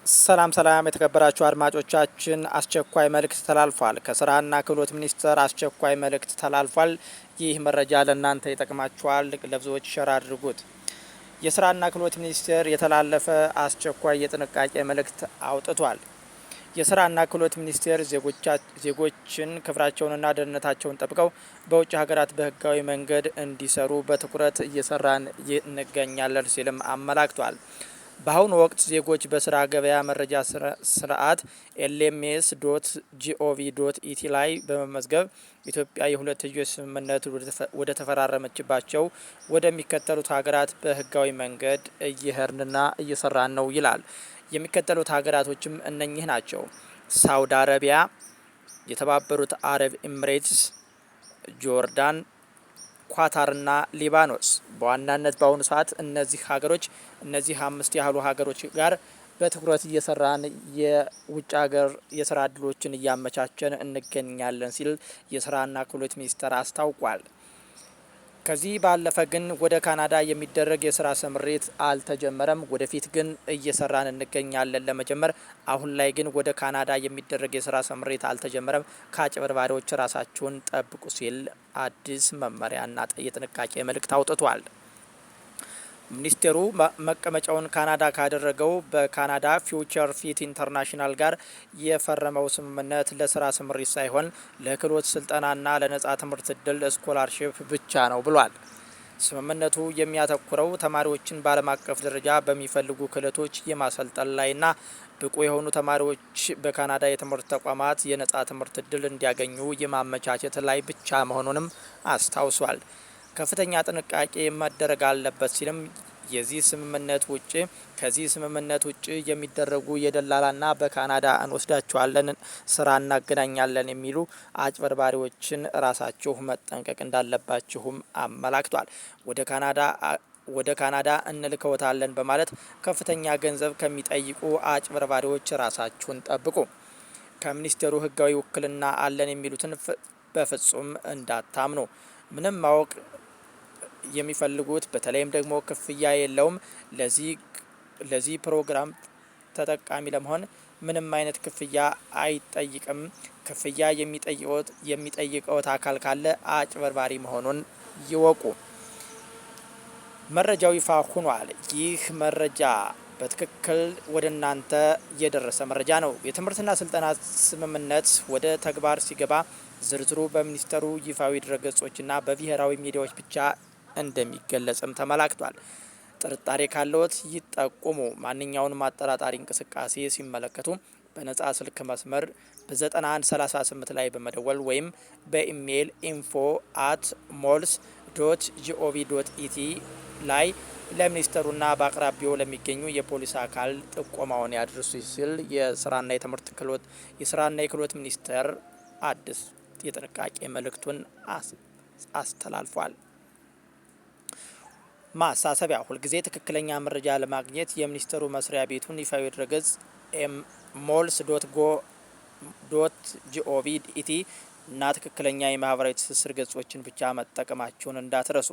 ሰላም ሰላም የተከበራችሁ አድማጮቻችን፣ አስቸኳይ መልእክት ተላልፏል። ከስራና ክህሎት ሚኒስቴር አስቸኳይ መልእክት ተላልፏል። ይህ መረጃ ለእናንተ ይጠቅማችኋል። ለብዙዎች ሸር አድርጉት። የስራና ክህሎት ሚኒስቴር የተላለፈ አስቸኳይ የጥንቃቄ መልእክት አውጥቷል። የስራና ክህሎት ሚኒስቴር ዜጎችን ክብራቸውንና ደህንነታቸውን ጠብቀው በውጭ ሀገራት በህጋዊ መንገድ እንዲሰሩ በትኩረት እየሰራን እንገኛለን ሲልም አመላክቷል። በአሁኑ ወቅት ዜጎች በስራ ገበያ መረጃ ስርዓት lms.gov.ኢቲ ላይ በመመዝገብ ኢትዮጵያ የሁለትዮሽ ስምምነት ወደ ተፈራረመችባቸው ወደሚከተሉት ሀገራት በህጋዊ መንገድ እየሄድንና እየሰራን ነው ይላል። የሚከተሉት ሀገራቶችም እነኚህ ናቸው: ሳውዲ አረቢያ፣ የተባበሩት አረብ ኤምሬትስ፣ ጆርዳን፣ ኳታርና ሊባኖስ። በዋናነት በአሁኑ ሰዓት እነዚህ 5 ያህሉ ሀገሮች ጋር በትኩረት እየሰራን የውጭ ሀገር የስራ እድሎችን እያመቻቸን እንገኛለን ሲል የስራና ክህሎት ሚኒስቴር አስታውቋል። ከዚህ ባለፈ ግን ወደ ካናዳ የሚደረግ የስራ ስምሪት አልተጀመረም። ወደፊት ግን እየሰራን እንገኛለን ለመጀመር። አሁን ላይ ግን ወደ ካናዳ የሚደረግ የስራ ስምሪት አልተጀመረም። ከአጭበርባሪዎች ራሳችሁን ጠብቁ ሲል አዲስ መመሪያና የጥንቃቄ መልእክት አውጥቷል። ሚኒስቴሩ መቀመጫውን ካናዳ ካደረገው በካናዳ ፊውቸር ፊት ኢንተርናሽናል ጋር የፈረመው ስምምነት ለስራ ስምሪት ሳይሆን ለክህሎት ስልጠናና ለነጻ ትምህርት እድል ስኮላርሺፕ ብቻ ነው ብሏል። ስምምነቱ የሚያተኩረው ተማሪዎችን በዓለም አቀፍ ደረጃ በሚፈልጉ ክህሎቶች የማሰልጠን ላይና ብቁ የሆኑ ተማሪዎች በካናዳ የትምህርት ተቋማት የነጻ ትምህርት እድል እንዲያገኙ የማመቻቸት ላይ ብቻ መሆኑንም አስታውሷል። ከፍተኛ ጥንቃቄ መደረግ አለበት ሲልም ከዚህ ስምምነት ውጭ የሚደረጉ የደላላና በካናዳ እንወስዳቸዋለን ስራ እናገናኛለን የሚሉ አጭበርባሪዎችን ራሳችሁ መጠንቀቅ እንዳለባችሁም አመላክቷል። ወደ ካናዳ እንልከውታለን በማለት ከፍተኛ ገንዘብ ከሚጠይቁ አጭበርባሪዎች ራሳችሁን ጠብቁ። ከሚኒስቴሩ ህጋዊ ውክልና አለን የሚሉትን በፍጹም እንዳታምኑ። ምንም ማወቅ የሚፈልጉት በተለይም ደግሞ ክፍያ የለውም። ለዚህ ፕሮግራም ተጠቃሚ ለመሆን ምንም አይነት ክፍያ አይጠይቅም። ክፍያ የሚጠይቀውት አካል ካለ አጭበርባሪ መሆኑን ይወቁ። መረጃው ይፋ ሆኗል። ይህ መረጃ በትክክል ወደ እናንተ የደረሰ መረጃ ነው። የትምህርትና ስልጠና ስምምነት ወደ ተግባር ሲገባ ዝርዝሩ በሚኒስቴሩ ይፋዊ ድረገጾችና በብሔራዊ ሚዲያዎች ብቻ እንደሚገለጽም ተመላክቷል። ጥርጣሬ ካለዎት ይጠቁሙ። ማንኛውንም አጠራጣሪ እንቅስቃሴ ሲመለከቱ በነጻ ስልክ መስመር በ9138 ላይ በመደወል ወይም በኢሜይል info@mols.gov.ኢቲ ላይ ለሚኒስቴሩና በአቅራቢያው ለሚገኙ የፖሊስ አካል ጥቆማውን ያድርሱ ሲል የስራና የክህሎት ሚኒስቴር አዲስ የጥንቃቄ መልእክቱን አስተላልፏል። ማሳሰቢያ: ሁልጊዜ ትክክለኛ መረጃ ለማግኘት የሚኒስቴሩ መስሪያ ቤቱን ይፋዊ ድረገጽ mols.gov.ኢቲ እና ትክክለኛ የማህበራዊ ትስስር ገጾችን ብቻ መጠቀማችሁን እንዳትረሱ።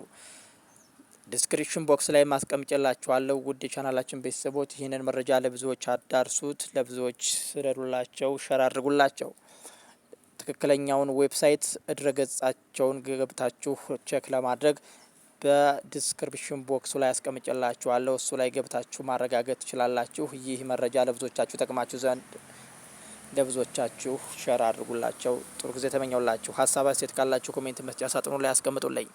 ዲስክሪፕሽን ቦክስ ላይ ማስቀምጨላችኋለሁ። ውድ የቻናላችን ቤተሰቦች ይህንን መረጃ ለብዙዎች አዳርሱት፣ ለብዙዎች ስረዱላቸው፣ ሸር አድርጉላቸው። ትክክለኛውን ዌብሳይት ድረገጻቸውን ገብታችሁ ቼክ ለማድረግ በዲስክሪፕሽን ቦክሱ ላይ አስቀምጨላችኋለሁ። እሱ ላይ ገብታችሁ ማረጋገጥ ትችላላችሁ። ይህ መረጃ ለብዙዎቻችሁ ጠቅማችሁ ዘንድ ለብዙዎቻችሁ ሸር አድርጉላቸው። ጥሩ ጊዜ ተመኘውላችሁ። ሀሳብ አስተያየት ካላችሁ ኮሜንት መስጫ ሳጥኑ ላይ አስቀምጡልኝ።